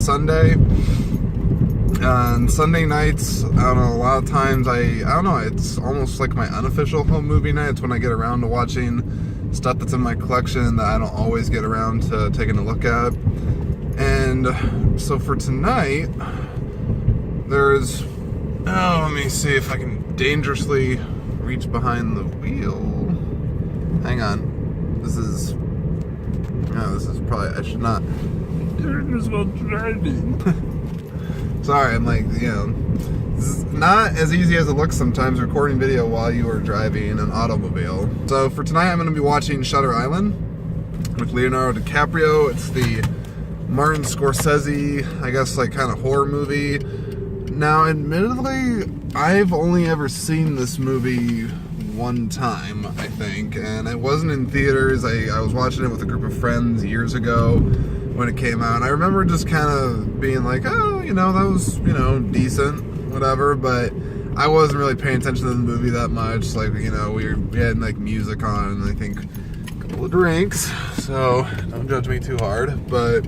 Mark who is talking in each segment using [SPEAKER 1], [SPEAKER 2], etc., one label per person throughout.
[SPEAKER 1] Sunday. On Sunday nights, I don't know, a lot of times I don't know, it's almost like my unofficial home movie night. It's when I get around to watching stuff that's in my collection that I don't always get around to taking a look at. And so for tonight, there's, let me see if I can dangerously reach behind the wheel. Hang on. This is probably, I should not do this while driving. Sorry, I'm like, this is not as easy as it looks sometimes, recording video while you are driving an automobile. So for tonight, I'm going to be watching Shutter Island with Leonardo DiCaprio. It's the Martin Scorsese, I guess, like kind of horror movie. Now, admittedly, I've only ever seen this movie one time, I think, and it wasn't in theaters. I was watching it with a group of friends years ago when it came out, and I remember just kind of being like, oh, that was, decent, whatever, but I wasn't really paying attention to the movie that much. Like, we had like music on, and I think a couple of drinks, so don't judge me too hard, but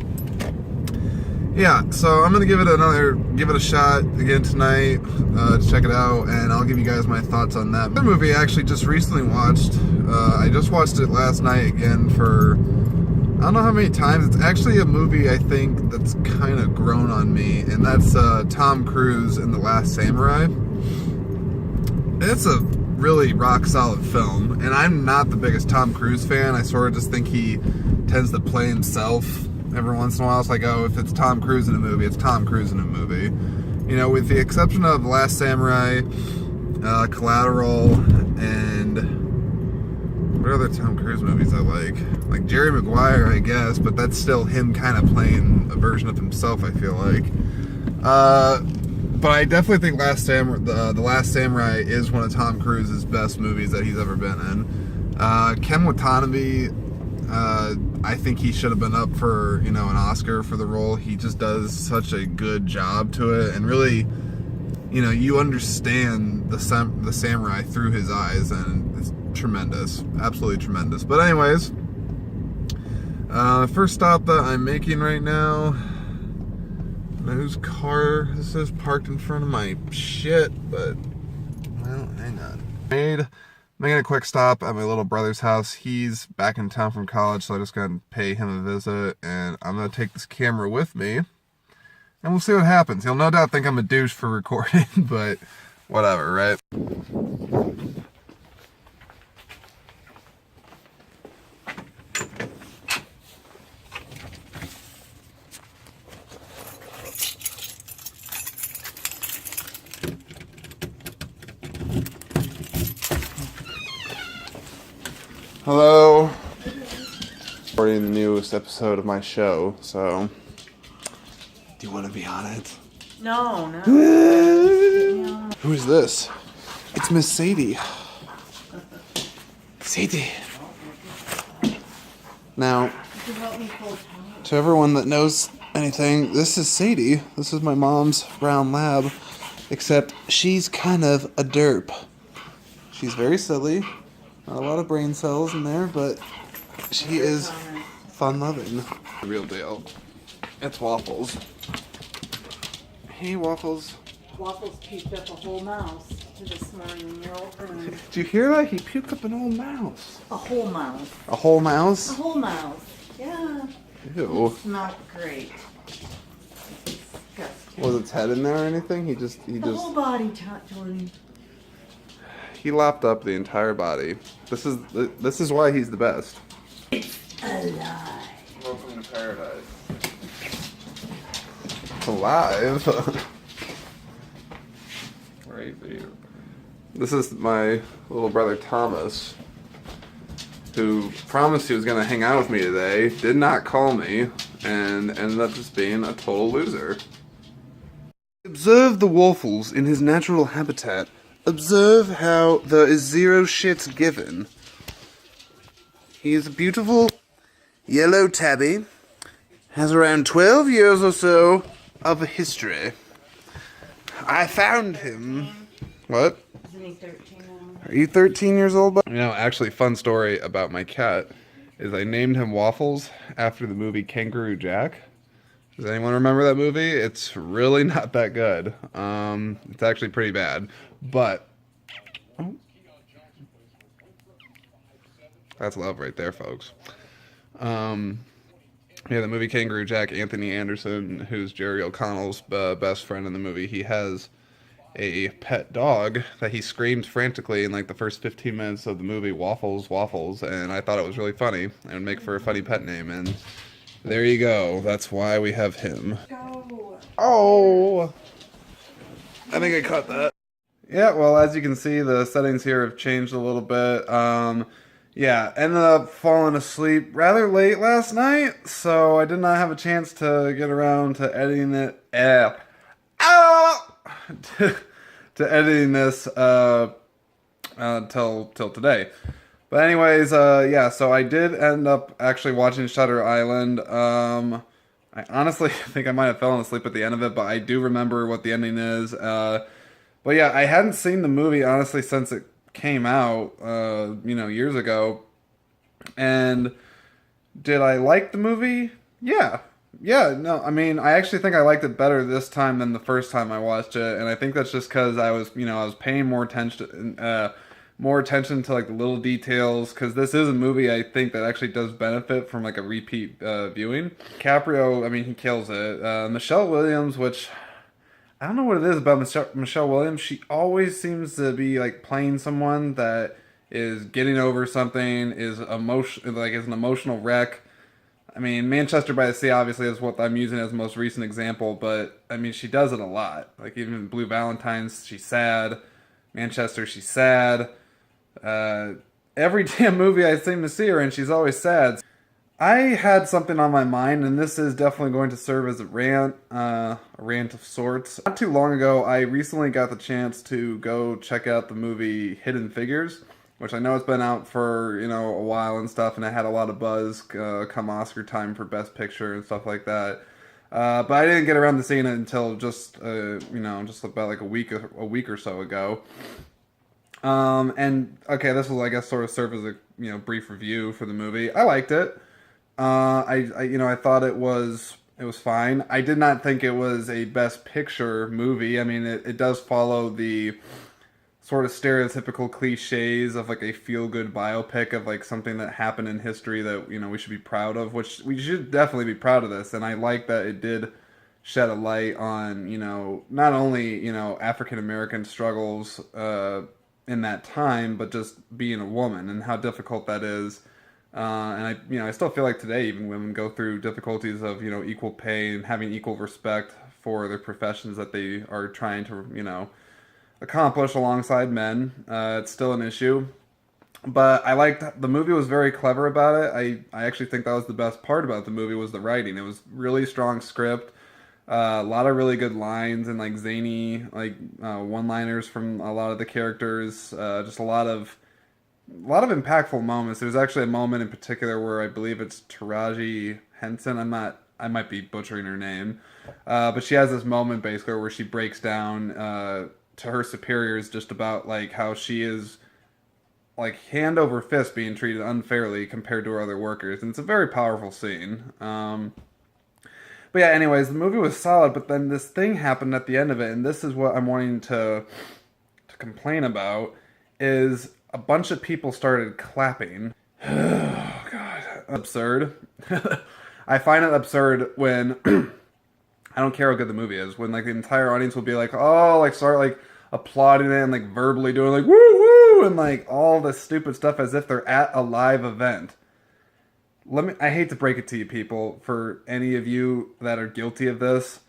[SPEAKER 1] yeah, so I'm gonna give it a shot again tonight, to check it out, and I'll give you guys my thoughts on that. The movie I actually just recently watched. I just watched it last night again for, I don't know how many times. It's actually a movie I think that's kind of grown on me, and that's Tom Cruise in The Last Samurai. It's a really rock solid film, and I'm not the biggest Tom Cruise fan. I sort of just think he tends to play himself every once in a while. It's like, oh, if it's Tom Cruise in a movie, it's Tom Cruise in a movie. With the exception of Last Samurai, Collateral, and what other Tom Cruise movies I like? Like Jerry Maguire, I guess, but that's still him kind of playing a version of himself, I feel like. But I definitely think The Last Samurai is one of Tom Cruise's best movies that he's ever been in. Ken Watanabe, I think he should have been up for, an Oscar for the role. He just does such a good job to it, and really, you understand the samurai through his eyes, and it's tremendous, absolutely tremendous. But anyways, first stop that I'm making right now, whose car this is parked in front of my shit, but, well, hang on. Making a quick stop at my little brother's house. He's back in town from college, so I just gotta pay him a visit, and I'm gonna take this camera with me, and we'll see what happens. He'll no doubt think I'm a douche for recording, but whatever, right? Hello. Recording the newest episode of my show, so do you want to be on it?
[SPEAKER 2] No. No.
[SPEAKER 1] Who is this? It's Miss Sadie. Sadie. Now, to everyone that knows anything, this is Sadie. This is my mom's brown lab, except she's kind of a derp. She's very silly. Not a lot of brain cells in there, but she is fun-loving. The real deal. It's Waffles. Hey, Waffles.
[SPEAKER 2] Waffles puked up a whole mouse this morning in your old room.
[SPEAKER 1] Did you hear that? He puked up an old mouse.
[SPEAKER 2] A whole mouse.
[SPEAKER 1] A whole mouse?
[SPEAKER 2] A whole mouse. Yeah.
[SPEAKER 1] Ew.
[SPEAKER 2] It's not great. It's disgusting.
[SPEAKER 1] Was its head in there or anything?
[SPEAKER 2] The whole body, Tony.
[SPEAKER 1] He lapped up the entire body. This is why he's the best.
[SPEAKER 2] Alive.
[SPEAKER 1] Welcome to paradise. It's alive. Crazy. This is my little brother Thomas, who promised he was going to hang out with me today, did not call me, and ended up just being a total loser. Observe the Waffles in his natural habitat. Observe how there is zero shit given. He is a beautiful yellow tabby. Has around 12 years or so of a history. I found him. What?
[SPEAKER 2] Isn't he 13 now?
[SPEAKER 1] Are you 13 years old? Actually, fun story about my cat is I named him Waffles after the movie Kangaroo Jack. Does anyone remember that movie? It's really not that good. It's actually pretty bad. But oh, that's love right there, folks. Um, yeah, the movie Kangaroo Jack, Anthony Anderson, who's Jerry O'Connell's best friend in the movie, he has a pet dog that he screams frantically in like the first 15 minutes of the movie, Waffles, Waffles, and I thought it was really funny. It would make for a funny pet name, and there you go. That's why we have him.
[SPEAKER 2] Go.
[SPEAKER 1] Oh! I think I caught that. Yeah, well, as you can see, the settings here have changed a little bit. Yeah, ended up falling asleep rather late last night, so I did not have a chance to get around to editing it. To editing this till today. But anyways, yeah, so I did end up actually watching Shutter Island. I honestly think I might have fallen asleep at the end of it, but I do remember what the ending is. But yeah, I hadn't seen the movie, honestly, since it came out, years ago. And did I like the movie? Yeah. Yeah, no, I mean, I actually think I liked it better this time than the first time I watched it, and I think that's just because I was paying more attention to like the little details, because this is a movie I think that actually does benefit from like a repeat viewing. Caprio, I mean, he kills it. Michelle Williams, which I don't know what it is about Michelle Williams. She always seems to be like playing someone that is getting over something, is an emotional wreck. I mean, Manchester by the Sea obviously is what I'm using as the most recent example, but I mean, she does it a lot. Like even in Blue Valentines, she's sad. Manchester, she's sad. Every damn movie I seem to see her in, she's always sad. I had something on my mind, and this is definitely going to serve as a rant of sorts. Not too long ago, I recently got the chance to go check out the movie Hidden Figures, which I know it's been out for, a while and stuff, and it had a lot of buzz come Oscar time for Best Picture and stuff like that. But I didn't get around to seeing it until just about like a week or so ago. And okay, this will, I guess, sort of serve as a, brief review for the movie. I liked it. I thought it was fine. I did not think it was a Best Picture movie. I mean, it does follow the sort of stereotypical cliches of like a feel-good biopic of like something that happened in history that we should be proud of, which we should definitely be proud of this. And I like that it did shed a light on not only African American struggles in that time, but just being a woman and how difficult that is. And I still feel like today even women go through difficulties of equal pay and having equal respect for their professions that they are trying to accomplish alongside men. It's still an issue, but I liked the movie. Was very clever about it. I actually think that was the best part about the movie, was the writing. It was really strong script, a lot of really good lines and like zany one-liners from a lot of the characters. Just a lot of impactful moments. There's actually a moment in particular where I believe it's Taraji Henson. I might be butchering her name, but she has this moment basically where she breaks down to her superiors just about like how she is like hand over fist being treated unfairly compared to her other workers, and it's a very powerful scene. But yeah, anyways, the movie was solid, but then this thing happened at the end of it, and this is what I'm wanting to complain about, is a bunch of people started clapping. Oh god, absurd. I find it absurd when I don't care how good the movie is, when like the entire audience will be like, oh, like start like applauding it and like verbally doing like woo woo and like all this stupid stuff as if they're at a live event. I hate to break it to you people, for any of you that are guilty of this,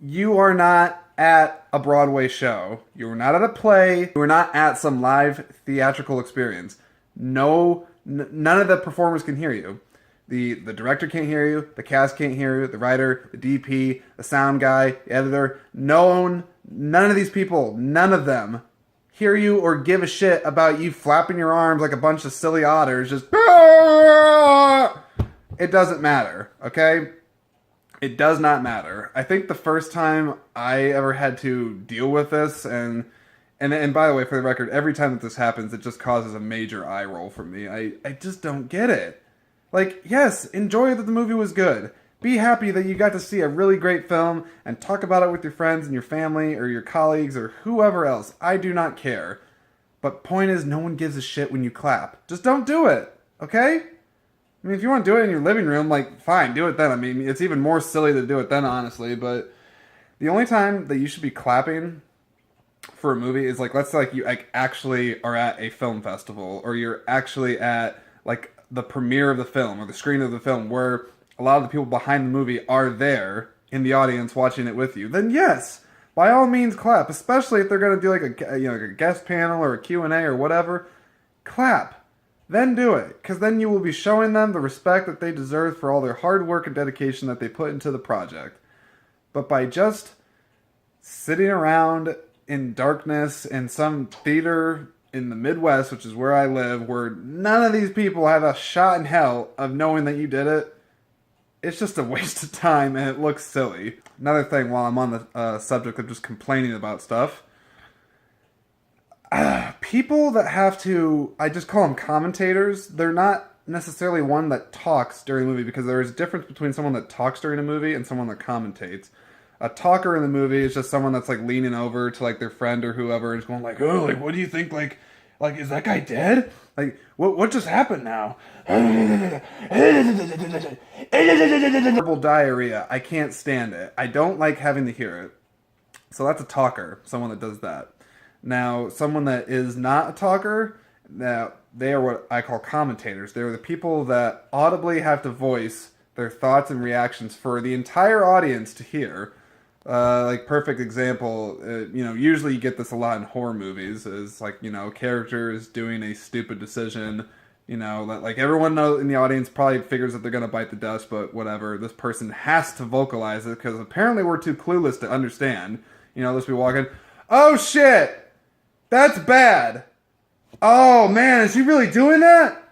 [SPEAKER 1] you are not at a Broadway show. You are not at a play. You are not at some live theatrical experience. No, none of the performers can hear you. The director can't hear you. The cast can't hear you. The writer, the DP, the sound guy, the editor. None of these people, none of them, hear you or give a shit about you flapping your arms like a bunch of silly otters. Just it doesn't matter, okay? It does not matter. I think the first time I ever had to deal with this, and by the way, for the record, every time that this happens, it just causes a major eye roll for me. I just don't get it. Like, yes, enjoy that the movie was good.
[SPEAKER 3] Be happy that you got to see a really great film and talk about it with your friends and your family or your colleagues or whoever else. I do not care. But point is, no one gives a shit when you clap. Just don't do it, okay? I mean, if you want to do it in your living room, like, fine, do it then. I mean, it's even more silly to do it then, honestly. But the only time that you should be clapping for a movie is, like, let's say, like, you like actually are at a film festival, or you're actually at, like, the premiere of the film or the screening of the film, where a lot of the people behind the movie are there in the audience watching it with you. Then yes, by all means, clap. Especially if they're going to do like a guest panel or a Q&A or whatever. Clap. Then do it, because then you will be showing them the respect that they deserve for all their hard work and dedication that they put into the project. But by just sitting around in darkness in some theater in the Midwest, which is where I live, where none of these people have a shot in hell of knowing that you did it, it's just a waste of time and it looks silly. Another thing while I'm on the subject of just complaining about stuff, people that have to, I just call them commentators, they're not necessarily one that talks during a movie, because there is a difference between someone that talks during a movie and someone that commentates. A talker in the movie is just someone that's like leaning over to like their friend or whoever and just going like, oh, like, what do you think, like is that guy dead? Like, what just happened now? Terrible diarrhea. I can't stand it. I don't like having to hear it. So that's a talker, someone that does that. Now, someone that is not a talker, now they are what I call commentators. They're the people that audibly have to voice their thoughts and reactions for the entire audience to hear. Like, perfect example, usually you get this a lot in horror movies, is like, characters doing a stupid decision, that like everyone knows in the audience probably figures that they're going to bite the dust, but whatever, this person has to vocalize it because apparently we're too clueless to understand. Let's be walking, oh shit! That's bad. Oh, man, is he really doing that?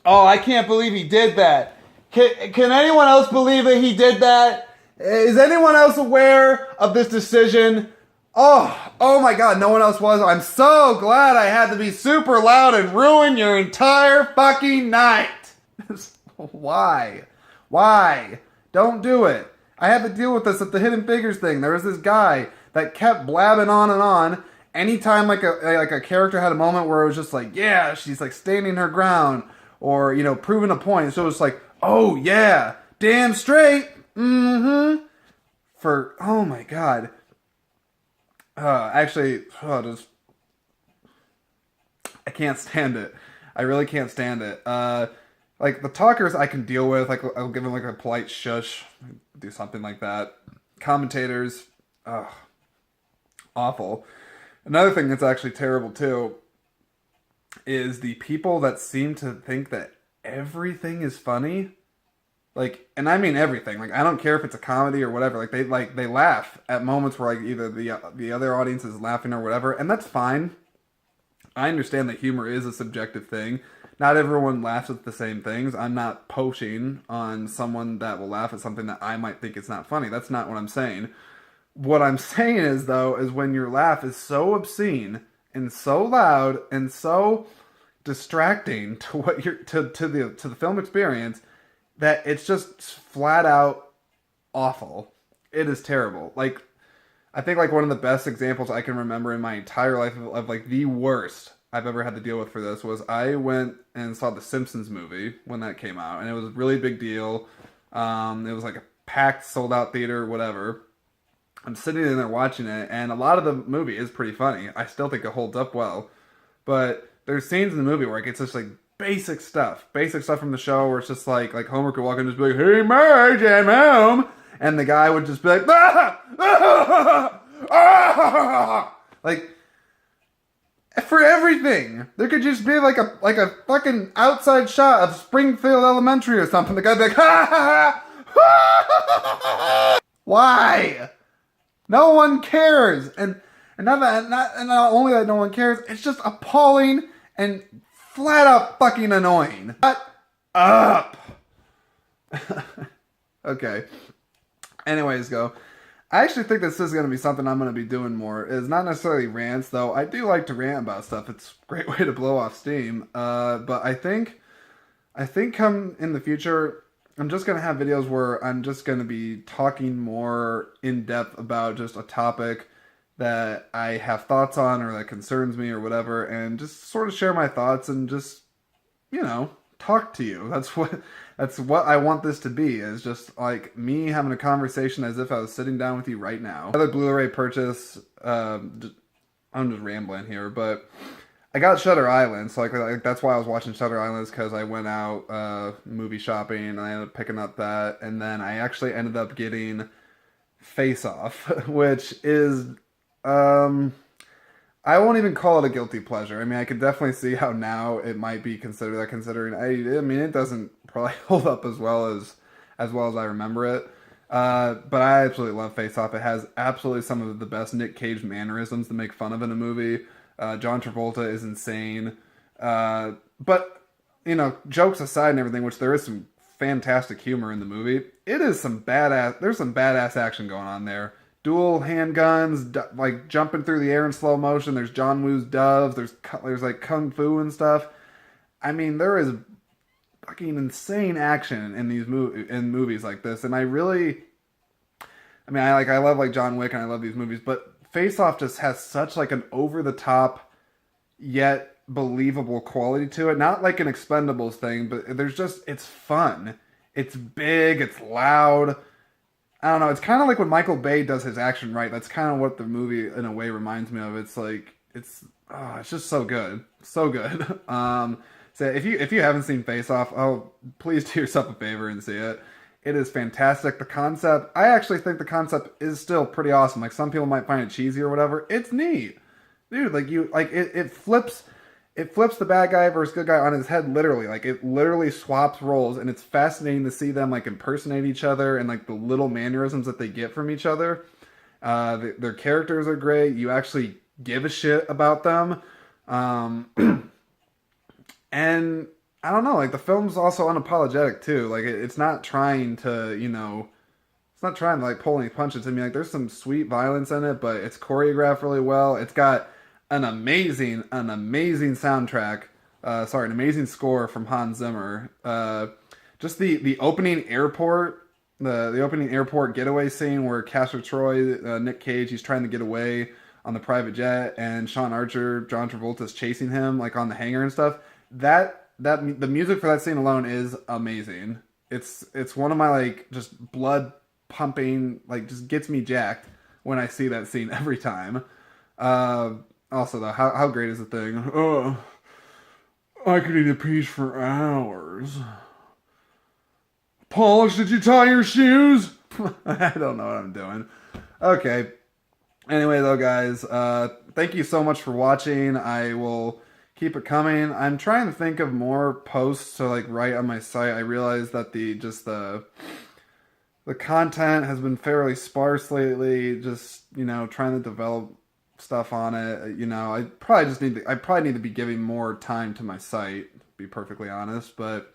[SPEAKER 3] Oh, I can't believe he did that. Can anyone else believe that he did that? Is anyone else aware of this decision? Oh my God, no one else was. I'm so glad I had to be super loud and ruin your entire fucking night. Why? Don't do it. I had to deal with this at the Hidden Figures thing. There was this guy that kept blabbing on and on. Anytime like a character had a moment where it was just like, yeah, she's like standing her ground or, proving a point. So it's like, oh yeah, damn straight. Oh my God. I can't stand it. I really can't stand it. Like the talkers I can deal with, like I'll give them like a polite shush, do something like that. Commentators, awful. Another thing that's actually terrible too is the people that seem to think that everything is funny. Like, and I mean everything. Like, I don't care if it's a comedy or whatever. Like they laugh at moments where like either the other audience is laughing or whatever, and that's fine. I understand that humor is a subjective thing. Not everyone laughs at the same things. I'm not poaching on someone that will laugh at something that I might think is not funny. That's not what I'm saying. What I'm saying is, though, is when your laugh is so obscene and so loud and so distracting to what you're to the film experience that it's just flat out awful. It is terrible. Like, I think like one of the best examples I can remember in my entire life of like the worst I've ever had to deal with for this was I went and saw the Simpsons movie when that came out, and it was a really big deal. It was like a packed, sold out theater, whatever. I'm sitting in there watching it, and a lot of the movie is pretty funny. I still think it holds up well. But there's scenes in the movie where it gets just like basic stuff from the show where it's just like Homer could walk in and just be like, hey Marge, I'm home. And the guy would just be like, ah! Ah! Ah! Like, for everything. There could just be like a fucking outside shot of Springfield Elementary or something. The guy'd be like, ha ha ha! Why? No one cares. And not only that no one cares, it's just appalling and flat out fucking annoying. Shut up. Okay. Anyways, I actually think this is going to be something I'm going to be doing more. It's not necessarily rants, though. I do like to rant about stuff. It's a great way to blow off steam. But I think come in the future, I'm just going to have videos where I'm just going to be talking more in depth about just a topic that I have thoughts on or that concerns me or whatever, and just sort of share my thoughts and just, talk to you. That's what I want this to be, is just like me having a conversation as if I was sitting down with you right now. Another Blu-ray purchase, I'm just rambling here, but I got Shutter Island, so like that's why I was watching Shutter Island, because I went out movie shopping and I ended up picking up that, and then I actually ended up getting Face Off, which is I won't even call it a guilty pleasure. I mean, I could definitely see how now it might be considered that, considering I mean it doesn't probably hold up as well as I remember it. But I absolutely love Face Off. It has absolutely some of the best Nick Cage mannerisms to make fun of in a movie. John Travolta is insane. But jokes aside and everything, which there is some fantastic humor in the movie, there's some badass action going on there. Dual handguns, like jumping through the air in slow motion. There's John Woo's doves. There's like kung fu and stuff. I mean, there is fucking insane action in these movies like this, and I love like John Wick and I love these movies, but Face Off just has such like an over the top yet believable quality to it. Not like an Expendables thing, but it's fun. It's big. It's loud. I don't know. It's kind of like when Michael Bay does his action right. That's kind of what the movie, in a way, reminds me of. It's like it's just so good, so good. So if you haven't seen Face Off, please do yourself a favor and see it. It is fantastic. The concept, I actually think the concept is still pretty awesome. Like some people might find it cheesy or whatever. It's neat, dude. It flips the bad guy versus good guy on his head, literally. Like, it literally swaps roles, and it's fascinating to see them, like, impersonate each other and, like, the little mannerisms that they get from each other. Their characters are great. You actually give a shit about them. And, I don't know, like, the film's also unapologetic, too. Like, it's not trying to, it's not trying to, like, pull any punches. I mean, like, there's some sweet violence in it, but it's choreographed really well. It's got an amazing soundtrack. An amazing score from Hans Zimmer. Just the opening airport, the opening airport getaway scene where Castor Troy, Nick Cage, he's trying to get away on the private jet, and Sean Archer, John Travolta's chasing him like on the hangar and stuff. The music for that scene alone is amazing. It's one of my like just blood pumping, like just gets me jacked when I see that scene every time. Also, though, how great is the thing? Oh, I could eat a peach for hours. Polish, did you tie your shoes? I don't know what I'm doing. Okay. Anyway, though, guys, thank you so much for watching. I will keep it coming. I'm trying to think of more posts to like write on my site. I realize that the content has been fairly sparse lately. Just trying to develop stuff on it. I probably need to be giving more time to my site, to be perfectly honest, but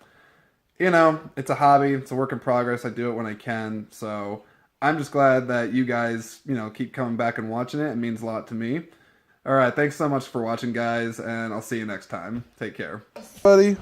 [SPEAKER 3] it's a hobby, it's a work in progress. I do it when I can, so I'm just glad that you guys keep coming back and watching it. It means a lot to me. All right, thanks so much for watching, guys, and I'll see you next time. Take care, buddy.